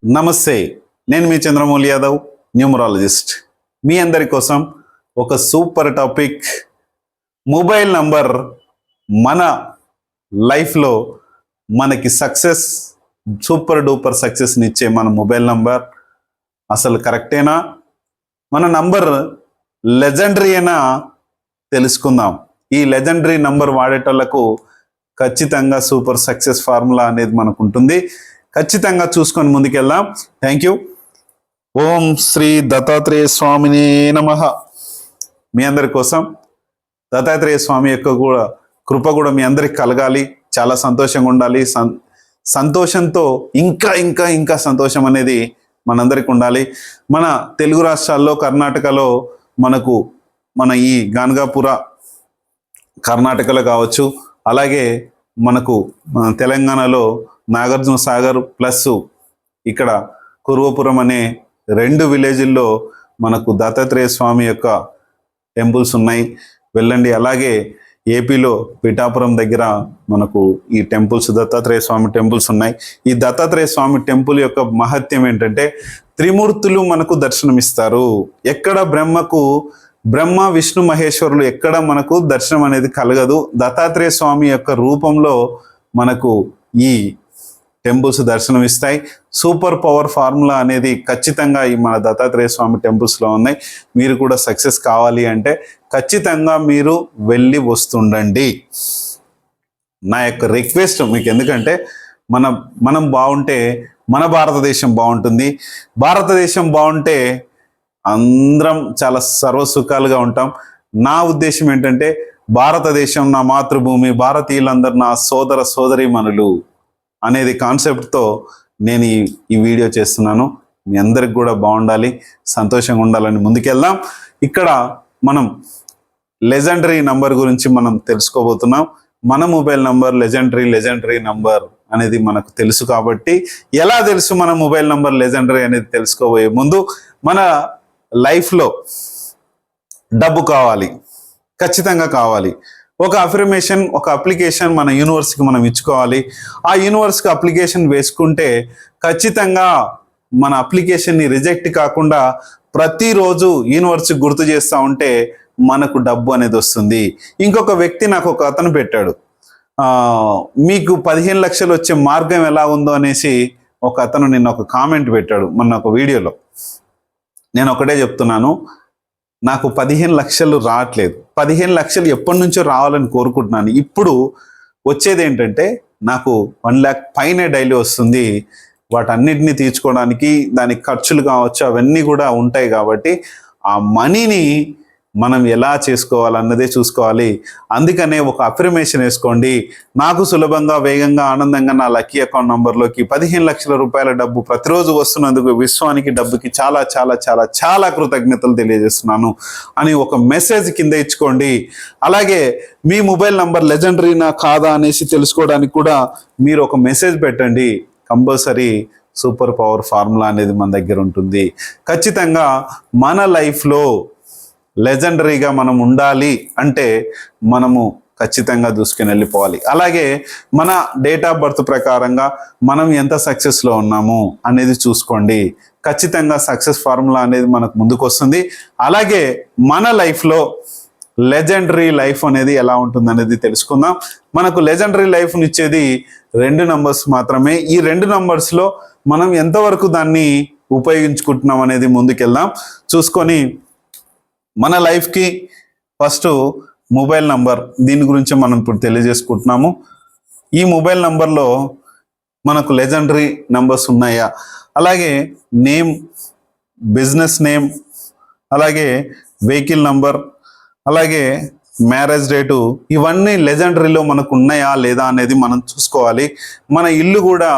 నమస్తే, నేను మీ చంద్రమౌళి యాదవ్, న్యూమరాలజిస్ట్. మీ అందరి కోసం ఒక సూపర్ టాపిక్. మొబైల్ నంబర్ మన లైఫ్లో మనకి సక్సెస్, సూపర్ డూపర్ సక్సెస్ని ఇచ్చే మన మొబైల్ నంబర్ అసలు కరెక్టేనా? మన నంబర్ లెజెండరీనా తెలుసుకుందాం. ఈ లెజెండరీ నంబర్ వాడేటోళ్లకు ఖచ్చితంగా సూపర్ సక్సెస్ ఫార్ములా అనేది మనకు ఉంటుంది. ఖచ్చితంగా చూసుకొని ముందుకెళ్దాం. Thank you. ఓం శ్రీ దత్తాత్రేయ స్వామినే నమః. మీ అందరి కోసం దత్తాత్రేయ స్వామి యొక్క కూడా కృప కూడా మీ అందరికి కలగాలి. చాలా సంతోషంగా ఉండాలి. సంతోషంతో ఇంకా ఇంకా ఇంకా సంతోషం అనేది మనందరికి ఉండాలి. మన తెలుగు రాష్ట్రాల్లో, కర్ణాటకలో మన ఈ గాన్గాపుర కర్ణాటకలో కావచ్చు, అలాగే మనకు తెలంగాణలో నాగార్జున సాగర్ ప్లస్ ఇక్కడ కురువపురం అనే 2 విలేజ్ల్లో మనకు దత్తాత్రేయ స్వామి యొక్క టెంపుల్స్ ఉన్నాయి, వెళ్ళండి. అలాగే ఏపీలో పిఠాపురం దగ్గర మనకు ఈ టెంపుల్స్, దత్తాత్రేయ స్వామి టెంపుల్స్ ఉన్నాయి. ఈ దత్తాత్రేయ స్వామి టెంపుల్ యొక్క మహత్యం ఏంటంటే, త్రిమూర్తులు మనకు దర్శనమిస్తారు. ఎక్కడ బ్రహ్మ విష్ణు మహేశ్వరులు ఎక్కడ మనకు దర్శనం అనేది కలగదు. దత్తాత్రేయ స్వామి యొక్క రూపంలో మనకు ఈ టెంపుల్స్ దర్శనమిస్తాయి. సూపర్ పవర్ ఫార్ములా అనేది ఖచ్చితంగా ఈ మన దత్తాత్రేయ స్వామి టెంపుల్స్లో ఉన్నాయి. మీరు కూడా సక్సెస్ కావాలి అంటే ఖచ్చితంగా మీరు వెళ్ళి వస్తుండండి. నా యొక్క రిక్వెస్ట్ మీకు, ఎందుకంటే మనం బాగుంటే మన భారతదేశం బాగుంటుంది. భారతదేశం బాగుంటే అందరం చాలా సర్వసుఖాలుగా ఉంటాం. నా ఉద్దేశం ఏంటంటే, భారతదేశం నా మాతృభూమి, భారతీయులందరూ నా సోదర సోదరీమణులు అనేది కాన్సెప్ట్తో నేను ఈ వీడియో చేస్తున్నాను. మీ అందరికి కూడా బాగుండాలి, సంతోషంగా ఉండాలని ముందుకెళ్దాం. ఇక్కడ మనం లెజెండరీ నంబర్ గురించి మనం తెలుసుకోబోతున్నాం. మన మొబైల్ నంబర్ లెజెండరీ నంబర్ అనేది మనకు తెలుసు. కాబట్టి ఎలా తెలుసు మన మొబైల్ నంబర్ లెజెండరీ అనేది తెలుసుకోబోయే ముందు, మన లైఫ్లో డబ్బు కావాలి, ఖచ్చితంగా కావాలి. ఒక అఫర్మేషన్, ఒక అప్లికేషన్ మన యూనివర్స్కి మనం ఇచ్చుకోవాలి. ఆ యూనివర్స్కి అప్లికేషన్ వేసుకుంటే ఖచ్చితంగా మన అప్లికేషన్ని రిజెక్ట్ కాకుండా ప్రతిరోజు యూనివర్స్కి గుర్తు చేస్తూ ఉంటే మనకు డబ్బు అనేది వస్తుంది. ఇంకొక వ్యక్తి నాకు ఒక అతను పెట్టాడు, మీకు 15 లక్షలు వచ్చే మార్గం ఎలా ఉందో అనేసి ఒక అతను నిన్న ఒక కామెంట్ పెట్టాడు మొన్న ఒక వీడియోలో. నేను ఒకటే చెప్తున్నాను, నాకు 15 లక్షలు రావట్లేదు. 15 లక్షలు ఎప్పటి నుంచో రావాలని కోరుకుంటున్నాను. ఇప్పుడు వచ్చేది ఏంటంటే, నాకు 1 lakh పైనే డైలీ వస్తుంది. వాటన్నిటిని తీర్చుకోవడానికి దానికి ఖర్చులు కావచ్చు, అవన్నీ కూడా ఉంటాయి. కాబట్టి ఆ మనీని మనం ఎలా చేసుకోవాలన్నదే చూసుకోవాలి. అందుకనే ఒక అఫర్మేషన్ వేసుకోండి, నాకు సులభంగా, వేగంగా, ఆనందంగా నా లక్కీ అకౌంట్ నంబర్లోకి 15 లక్షల రూపాయల డబ్బు ప్రతిరోజు వస్తున్నందుకు విశ్వానికి, డబ్బుకి చాలా చాలా చాలా చాలా కృతజ్ఞతలు తెలియజేస్తున్నాను అని ఒక మెసేజ్ కింద ఇచ్చుకోండి. అలాగే మీ మొబైల్ నంబర్ లెజెండరీనా కాదా అనేసి తెలుసుకోవడానికి కూడా మీరు ఒక మెసేజ్ పెట్టండి. కంపల్సరీ సూపర్ పవర్ ఫార్ములా అనేది మన దగ్గర ఉంటుంది. ఖచ్చితంగా మన లైఫ్లో లెజెండరీగా మనం ఉండాలి అంటే మనము ఖచ్చితంగా దూసుకుని వెళ్ళిపోవాలి. అలాగే మన డేట్ ఆఫ్ బర్త్ ప్రకారంగా మనం ఎంత సక్సెస్లో ఉన్నాము అనేది చూసుకోండి. ఖచ్చితంగా సక్సెస్ ఫార్ములా అనేది మనకు ముందుకు వస్తుంది. అలాగే మన లైఫ్లో లెజెండరీ లైఫ్ అనేది ఎలా ఉంటుంది అనేది తెలుసుకుందాం. మనకు లెజెండరీ లైఫ్ని ఇచ్చేది 2 నంబర్స్ మాత్రమే. ఈ 2 నంబర్స్లో మనం ఎంతవరకు దాన్ని ఉపయోగించుకుంటున్నాం అనేది ముందుకెళ్దాం. చూసుకొని మన లైఫ్కి ఫస్ట్ మొబైల్ నంబర్, దీని గురించి మనం ఇప్పుడు తెలియజేసుకుంటున్నాము. ఈ మొబైల్ నంబర్లో మనకు లెజెండరీ నంబర్స్ ఉన్నాయా, అలాగే నేమ్, బిజినెస్ నేమ్, అలాగే వెహికల్ నంబర్, అలాగే మ్యారేజ్ డేటు, ఇవన్నీ లెజెండరీలో మనకు ఉన్నాయా లేదా అనేది మనం చూసుకోవాలి. మన ఇల్లు కూడా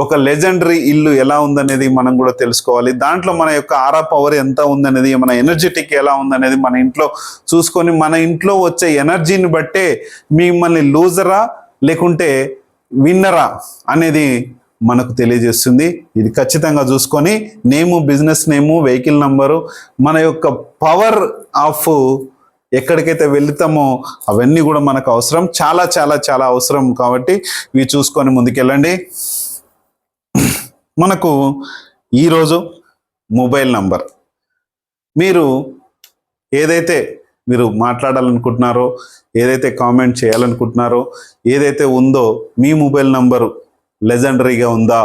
ఒక లెజెండరీ ఇల్లు ఎలా ఉందనేది మనం కూడా తెలుసుకోవాలి. దాంట్లో మన యొక్క ఆరా పవర్ ఎంత ఉందనేది, మన ఎనర్జెటిక్ ఎలా ఉందనేది మన ఇంట్లో చూసుకొని, మన ఇంట్లో వచ్చే ఎనర్జీని బట్టే మిమ్మల్ని లూజరా లేకుంటే విన్నరా అనేది మనకు తెలియజేస్తుంది. ఇది ఖచ్చితంగా చూసుకొని, నేము, బిజినెస్ నేము, వెహికల్ నంబరు, మన యొక్క పవర్ ఆఫ్ ఎక్కడికైతే వెళ్తామో అవన్నీ కూడా మనకు అవసరం, చాలా చాలా చాలా అవసరం. కాబట్టి ఇవి చూసుకొని ముందుకెళ్ళండి. మనకు ఈరోజు మొబైల్ నంబర్. మీరు ఏదైతే మీరు మాట్లాడాలనుకుంటున్నారో, ఏదైతే కామెంట్ చేయాలనుకుంటున్నారో, ఏదైతే ఉందో మీ మొబైల్ నంబరు లెజెండరీగా ఉందా,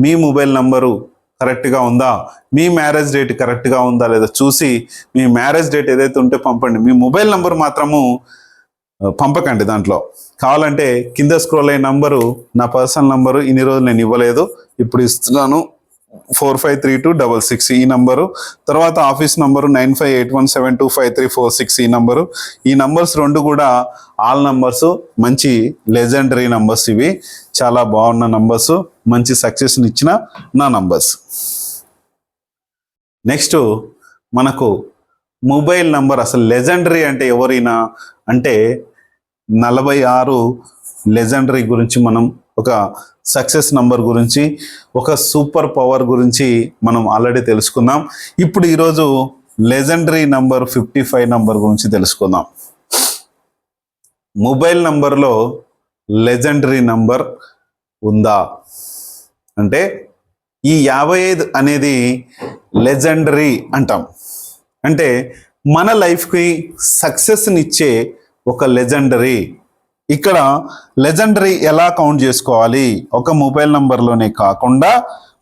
మీ మొబైల్ నంబరు కరెక్ట్గా ఉందా, మీ మ్యారేజ్ డేట్ కరెక్ట్గా ఉందా లేదా చూసి మీ మ్యారేజ్ డేట్ ఏదైతే ఉంటే పంపండి. మీ మొబైల్ నంబర్ మాత్రము పంపకండి. దాంట్లో కావాలంటే కింద స్క్రోల్ అయిన నంబరు నా పర్సనల్ నంబరు, ఇన్ని రోజులు నేను ఇవ్వలేదు, ఇప్పుడు ఇస్తున్నాను, 453266 ఈ నంబరు. తర్వాత ఆఫీస్ నంబరు 9581725346 ఈ నంబరు. ఈ నంబర్స్ రెండు కూడా ఆల్ నంబర్స్, మంచి లెజెండరీ నంబర్స్. ఇవి చాలా బాగున్న నంబర్స్, మంచి సక్సెస్ని ఇచ్చిన నా నంబర్స్. నెక్స్ట్ మనకు మొబైల్ నంబర్ అసలు లెజెండరీ అంటే ఎవరైనా అంటే 46 లెజెండరీ గురించి మనం, ఒక సక్సెస్ నంబర్ గురించి, ఒక సూపర్ పవర్ గురించి మనం ఆల్రెడీ తెలుసుకుందాం. ఇప్పుడు ఈరోజు లెజెండరీ నంబర్ 55 నంబర్ గురించి తెలుసుకుందాం. మొబైల్ నంబర్లో లెజెండరీ నంబర్ ఉందా అంటే ఈ 55 అనేది లెజెండరీ అంటాం. అంటే మన లైఫ్కి సక్సెస్నిచ్చే ఒక లెజెండరీ. ఇక్కడ లెజెండరీ ఎలా కౌంట్ చేసుకోవాలి? ఒక మొబైల్ నంబర్లోనే కాకుండా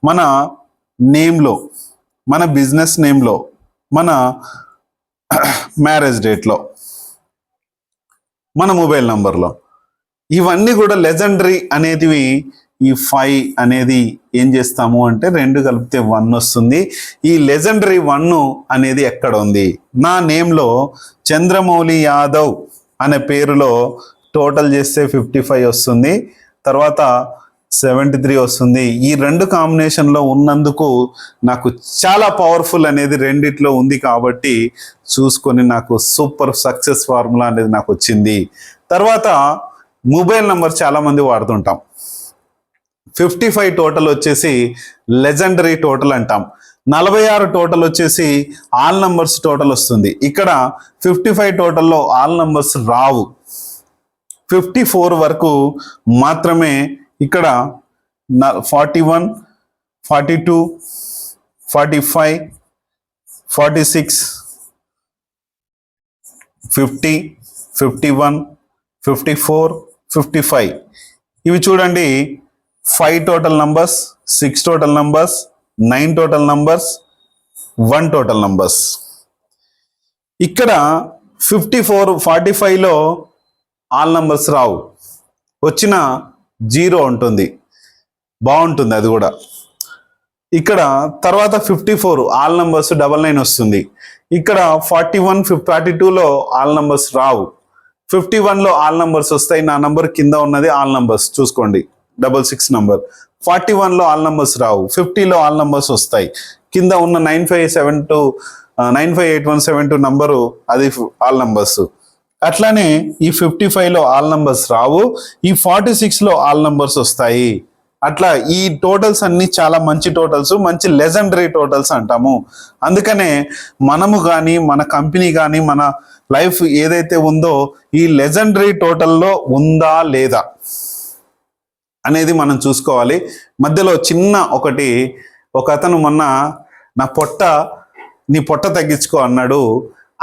మన నేమ్లో, మన బిజినెస్ నేమ్లో, మన మ్యారేజ్ డేట్లో, మన మొబైల్ నంబర్లో, ఇవన్నీ కూడా లెజెండరీ అనేటివి. ఈ 5 అనేది ఏం చేస్తాము అంటే 2 కలిపితే 1 వస్తుంది. ఈ లెజెండరీ 1 అనేది ఎక్కడ ఉంది? నా నేమ్లో చంద్రమౌళి యాదవ్ అనే పేరులో టోటల్ చేస్తే 55 వస్తుంది, తర్వాత 73 వస్తుంది. ఈ 2 కాంబినేషన్లో ఉన్నందుకు నాకు చాలా పవర్ఫుల్ అనేది రెండిట్లో ఉంది కాబట్టి చూసుకొని నాకు సూపర్ సక్సెస్ ఫార్ములా అనేది నాకు వచ్చింది. తర్వాత మొబైల్ నంబర్ చాలామంది వాడుతుంటాం. 55 టోటల్ వచ్చేసి లెజెండరీ టోటల్ అంటాం. 46 టోటల్ వచ్చేసి ఆల్ నంబర్స్ టోటల్ వస్తుంది. ఇక్కడ 55 టోటల్లో ఆల్ నంబర్స్ రావు. 54 వరకు మాత్రమే. ఇక్కడ 41, 42, 45, 46, 50, 51, 54, 55 ఇవి చూడండి. 5 total numbers, 6 total numbers, 9 total numbers, 1 total numbers. ఇక్కడ 54, 45లో ఆల్ నంబర్స్ రావు, వచ్చిన 0 ఉంటుంది, బాగుంటుంది అది కూడా. ఇక్కడ తర్వాత 54 ఆల్ నంబర్స్ 99 వస్తుంది. ఇక్కడ 41, 42లో ఆల్ నంబర్స్ రావు. 51లో ఆల్ నంబర్స్ వస్తాయి. నా నంబర్ కింద ఉన్నది ఆల్ నంబర్స్ చూసుకోండి, 66 నంబర్. 41లో ఆల్ నంబర్స్ రావు. 50లో ఆల్ నంబర్స్ వస్తాయి. కింద ఉన్న 958172 నంబరు అది ఆల్ నంబర్స్. అట్లానే ఈ 55లో ఆల్ నంబర్స్ రావు. ఈ 46లో ఆల్ నంబర్స్ వస్తాయి. అట్లా ఈ టోటల్స్ అన్ని చాలా మంచి టోటల్స్, మంచి లెజెండరీ టోటల్స్ అంటాము. అందుకనే మనము కానీ, మన కంపెనీ కానీ, మన లైఫ్ ఏదైతే ఉందో ఈ లెజెండరీ టోటల్లో ఉందా లేదా అనేది మనం చూసుకోవాలి. మధ్యలో చిన్న ఒక అతను మొన్న నీ పొట్ట తగ్గించుకో అన్నాడు.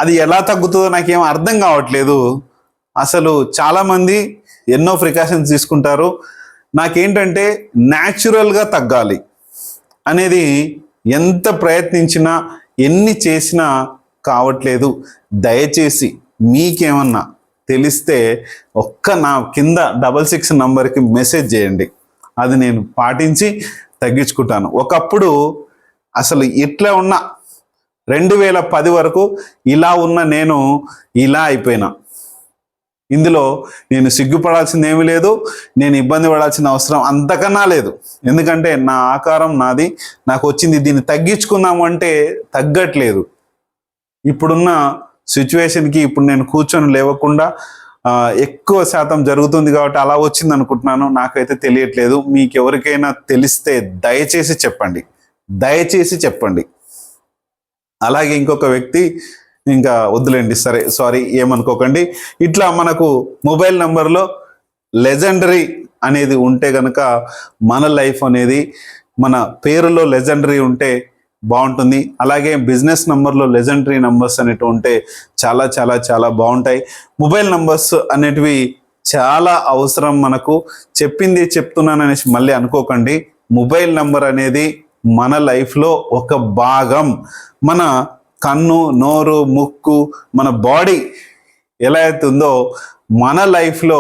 అది ఎలా తగ్గుతుందో నాకేం అర్థం కావట్లేదు. అసలు చాలామంది ఎన్నో ప్రికాషన్స్ తీసుకుంటారు. నాకేంటంటే న్యాచురల్గా తగ్గాలి అనేది ఎంత ప్రయత్నించినా, ఎన్ని చేసినా కావట్లేదు. దయచేసి మీకేమన్నా తెలిస్తే నా కింద 66 నంబర్కి మెసేజ్ చేయండి. అది నేను పాటించి తగ్గించుకుంటాను. ఒకప్పుడు అసలు ఇట్లా ఉన్న 2010 వరకు ఇలా ఉన్న నేను ఇలా అయిపోయినా. ఇందులో నేను సిగ్గుపడాల్సింది ఏమీ లేదు, నేను ఇబ్బంది పడాల్సిన అవసరం అంతకన్నా లేదు. ఎందుకంటే నా ఆకారం నాది, నాకు వచ్చింది. దీన్ని తగ్గించుకుందాము అంటే తగ్గట్లేదు. ఇప్పుడున్న సిచ్యువేషన్కి ఇప్పుడు నేను కూర్చొని లేవకుండా ఎక్కువ శాతం జరుగుతుంది కాబట్టి అలా వచ్చింది అనుకుంటున్నాను. నాకైతే తెలియట్లేదు. మీకు ఎవరికైనా తెలిస్తే దయచేసి చెప్పండి. అలాగే ఇంకొక వ్యక్తి, ఇంకా వద్దులేండి, సరే, సారీ, ఏమనుకోకండి. ఇట్లా మనకు మొబైల్ నంబర్లో లెజెండరీ అనేది ఉంటే కనుక మన లైఫ్ అనేది మన పేరులో లెజెండరీ ఉంటే బాగుంటుంది. అలాగే బిజినెస్ నంబర్లో లెజెండరీ నంబర్స్ అనేటివి ఉంటే చాలా చాలా చాలా బాగుంటాయి. మొబైల్ నంబర్స్ అనేటివి చాలా అవసరం మనకు. చెప్పింది చెప్తున్నాను అనేసి మళ్ళీ అనుకోకండి. మొబైల్ నంబర్ అనేది మన లైఫ్లో ఒక భాగం. మన కన్ను, నోరు, ముక్కు, మన బాడీ ఎలా అయితే ఉందో మన లైఫ్లో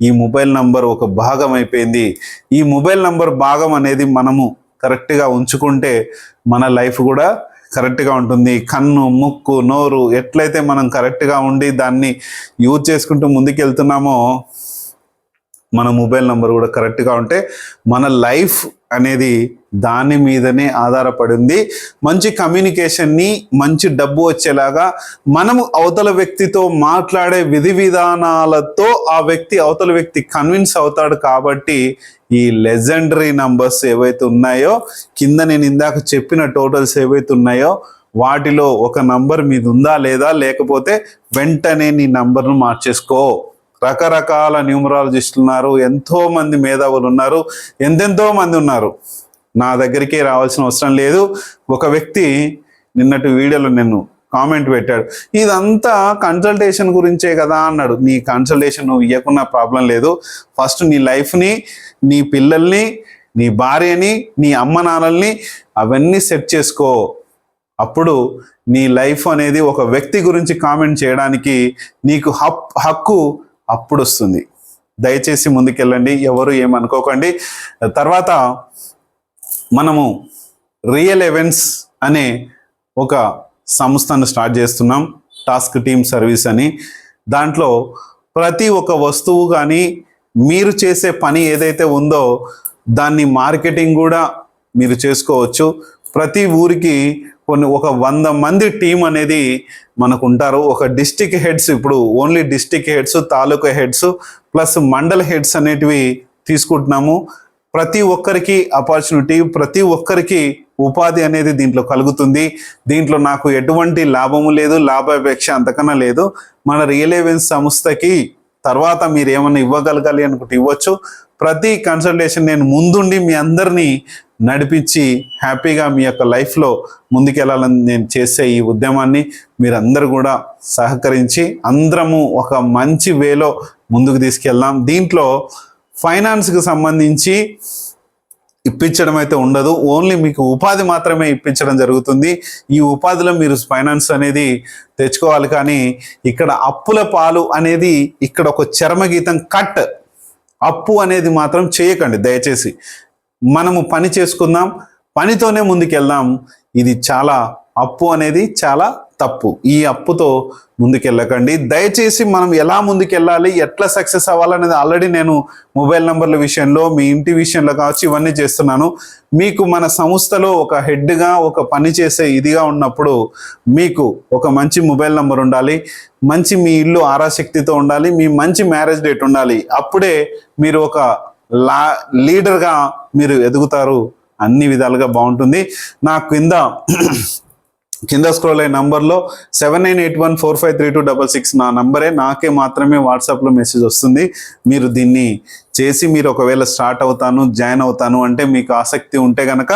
ఈ మొబైల్ నంబర్ ఒక భాగం అయిపోయింది. ఈ మొబైల్ నంబర్ భాగం అనేది మనము కరెక్ట్గా ఉంచుకుంటే మన లైఫ్ కూడా కరెక్ట్గా ఉంటుంది. కన్ను, ముక్కు, నోరు ఎట్లయితే మనం కరెక్ట్గా ఉండి దాన్ని యూజ్ చేసుకుంటూ ముందుకెళ్తున్నామో మన మొబైల్ నంబర్ కూడా కరెక్ట్గా ఉంటే మన లైఫ్ అనేది దాని మీదనే ఆధారపడి ఉంది. మంచి కమ్యూనికేషన్ని, మంచి డబ్బు వచ్చేలాగా మనము అవతల వ్యక్తితో మాట్లాడే విధి విధానాలతో ఆ వ్యక్తి అవతల వ్యక్తి కన్విన్స్ అవుతాడు. కాబట్టి ఈ లెజెండరీ నంబర్స్ ఏవైతే ఉన్నాయో, కింద నేను ఇందాక చెప్పిన టోటల్స్ ఏవైతే ఉన్నాయో వాటిలో ఒక నంబర్ మీద ఉందా లేదా, లేకపోతే వెంటనే నీ నంబర్ను మార్చేసుకో. రకరకాల న్యూమరాలజిస్టులు ఉన్నారు, ఎంతో మంది మేధావులు ఉన్నారు, ఎంతెంతో మంది ఉన్నారు. నా దగ్గరికి రావాల్సిన అవసరం లేదు. ఒక వ్యక్తి నిన్నటి వీడియోలో నేను కామెంట్ పెట్టాడు, ఇదంతా కన్సల్టేషన్ గురించే కదా అన్నాడు. నీ కన్సల్టేషన్ నువ్వు ఇవ్వకున్న ప్రాబ్లం లేదు. ఫస్ట్ నీ లైఫ్ని, నీ పిల్లల్ని, నీ భార్యని, నీ అమ్మ నాన్నల్ని అవన్నీ సెట్ చేసుకో. అప్పుడు నీ లైఫ్ అనేది ఒక వ్యక్తి గురించి కామెంట్ చేయడానికి నీకు హక్కు అప్పుడు వస్తుంది. దయచేసి ముందుకెళ్ళండి, ఎవరు ఏమనుకోకండి. తర్వాత మనము రియల్ ఈవెంట్స్ అనే ఒక సంస్థను స్టార్ట్ చేస్తున్నాం, టాస్క్ టీమ్ సర్వీస్ అని. దాంట్లో ప్రతి ఒక్క వస్తువు కానీ మీరు చేసే పని ఏదైతే ఉందో దాన్ని మార్కెటింగ్ కూడా మీరు చేసుకోవచ్చు. ప్రతి ఊరికి ఒక 100 మంది టీం అనేది మనకు ఉంటారు. ఒక డిస్టిక్ హెడ్స్, ఇప్పుడు ఓన్లీ డిస్టిక్ హెడ్స్, తాలూకా హెడ్స్ ప్లస్ మండల్ హెడ్స్ అనేటివి తీసుకుంటున్నాము. ప్రతి ఒక్కరికి ఆపర్చునిటీ, ప్రతి ఒక్కరికి ఉపాధి అనేది దీంట్లో కలుగుతుంది. దీంట్లో నాకు ఎటువంటి లాభము లేదు, లాభాపేక్ష అంతకన్నా లేదు. మన రియల్ ఈవెంట్స్ సంస్థకి తర్వాత మీరు ఏమన్నా ఇవ్వగలగాలి అనుకుంటే ఇవ్వచ్చు. ప్రతి కన్సల్టేషన్ నేను ముందుండి మీ అందరినీ నడిపించి హ్యాపీగా మీ యొక్క లైఫ్లో ముందుకెళ్ళాలని నేను చేసే ఈ ఉద్యమాన్ని మీరందరూ కూడా సహకరించి అందరము ఒక మంచి వేలో ముందుకు తీసుకెళ్దాం. దీంట్లో ఫైనాన్స్కి సంబంధించి ఇప్పించడం అయితే ఉండదు, ఓన్లీ మీకు ఉపాధి మాత్రమే ఇప్పించడం జరుగుతుంది. ఈ ఉపాధిలో మీరు ఫైనాన్స్ అనేది తెచ్చుకోవాలి. కానీ ఇక్కడ అప్పుల పాలు అనేది ఇక్కడ ఒక చర్మగీతం కట్. అప్పు అనేది మాత్రం చేయకండి దయచేసి. మనము పని చేసుకుందాం, పనితోనే ముందుకెళ్దాం. ఇది చాలా అప్పు అనేది చాలా తప్పు. ఈ అప్పుతో ముందుకెళ్ళకండి దయచేసి. మనం ఎలా ముందుకెళ్ళాలి, ఎట్లా సక్సెస్ అవ్వాలనేది ఆల్రెడీ నేను మొబైల్ నంబర్ల విషయంలో, మీ ఇంటి విషయంలో కావచ్చు ఇవన్నీ చేస్తున్నాను. మీకు మన సంస్థలో ఒక హెడ్గా, ఒక పని చేసే ఇదిగా ఉన్నప్పుడు మీకు ఒక మంచి మొబైల్ నంబర్ ఉండాలి, మంచి మీ ఇల్లు ఆరాశక్తితో ఉండాలి, మీ మంచి మ్యారేజ్ డేట్ ఉండాలి. అప్పుడే మీరు ఒక లీడర్గా మీరు ఎదుగుతారు. అన్ని విధాలుగా బాగుంటుంది. నా కింద స్క్రోల్ అయ్యే నంబర్లో 7981453266 నా నంబరే. నాకే మాత్రమే వాట్సాప్లో మెసేజ్ వస్తుంది. మీరు దీన్ని చేసి మీరు ఒకవేళ స్టార్ట్ అవుతాను, జాయిన్ అవుతాను అంటే మీకు ఆసక్తి ఉంటే గనక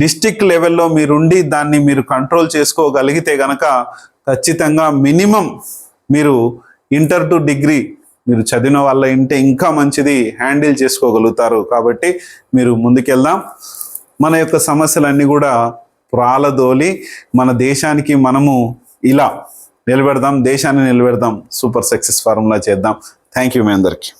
డిస్ట్రిక్ట్ లెవెల్లో మీరుండి దాన్ని మీరు కంట్రోల్ చేసుకోగలిగితే గనక ఖచ్చితంగా మినిమం మీరు ఇంటర్ టు డిగ్రీ మీరు చదివిన వాళ్ళ ఇంటే ఇంకా మంచిది హ్యాండిల్ చేసుకోగలుగుతారు. కాబట్టి మీరు ముందుకెళ్దాం. మన యొక్క సమస్యలన్నీ కూడా ప్రాలదోలి మన దేశానికి మనము ఇలా నిలబెడదాం, దేశాన్ని నిలబెడదాం, సూపర్ సక్సెస్ ఫార్ములా చేద్దాం. థ్యాంక్ యూ మీ అందరికీ.